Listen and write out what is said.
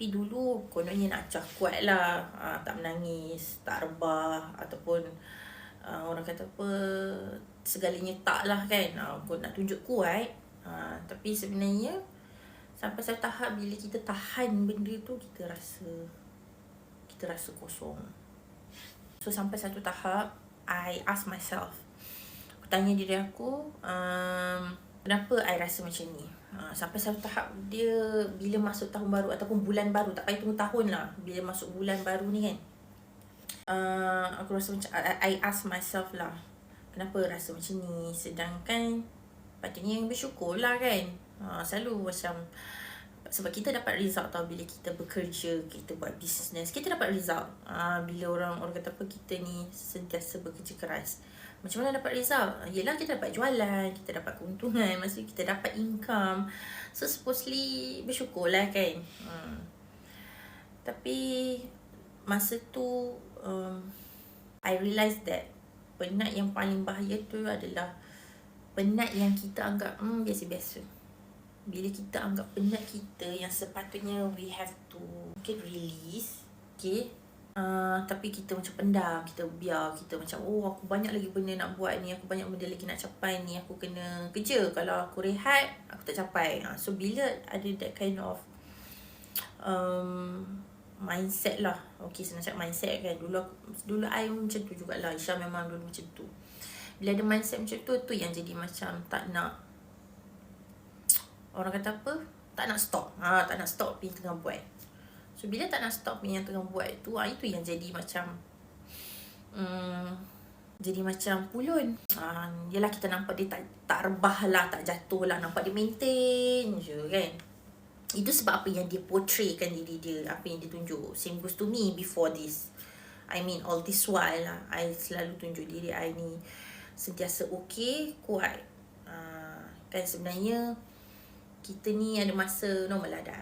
Tapi dulu kononnya nak acah kuat lah, tak menangis, tak rebah, ataupun orang kata apa, segalanya tak lah kan. Kau nak tunjuk kuat, tapi sebenarnya sampai satu tahap bila kita tahan benda tu, kita rasa kosong. So sampai satu tahap I ask myself, aku tanya diri aku, kenapa I rasa macam ni. Sampai satu tahap dia bila masuk tahun baru ataupun bulan baru, tak payah tunggu tahun lah, bila masuk bulan baru ni kan, aku rasa macam I ask myself lah, kenapa rasa macam ni. Sedangkan patutnya bersyukur lah kan. Selalu macam, sebab kita dapat result tau bila kita bekerja, kita buat business, kita dapat result. Bila orang kata apa, kita ni sentiasa bekerja keras. Macam mana dapat result? Yelah, kita dapat jualan, kita dapat keuntungan, maksudnya kita dapat income. So supposedly bersyukur lah kan. Tapi masa tu I realise that penat yang paling bahaya tu adalah penat yang kita anggap biasa-biasa. Bila kita anggap penat kita yang sepatutnya we have to release, okay, tapi kita macam pendam, kita biar, kita macam aku banyak lagi benda nak buat ni, aku banyak benda lagi nak capai ni, aku kena kerja, kalau aku rehat aku tak capai. So bila ada that kind of mindset lah, okay, senang cakap mindset kan, dulu I macam tu jugalah, Isha memang dulu macam tu. Bila ada mindset macam tu yang jadi macam tak nak, orang kata apa, tak nak stop. Tak nak stop yang tengah buat. So bila tak nak stop yang tengah buat tu, itu yang jadi macam pulun. Yelah, kita nampak dia tak rebah lah, tak jatuh lah, nampak dia maintain je kan. Itu sebab apa yang dia portraykan diri dia, apa yang dia tunjuk. Same goes to me before this. I mean all this while lah, I selalu tunjuk diri I ni sentiasa okay, kuat. Kan sebenarnya kita ni ada masa normal lah, dah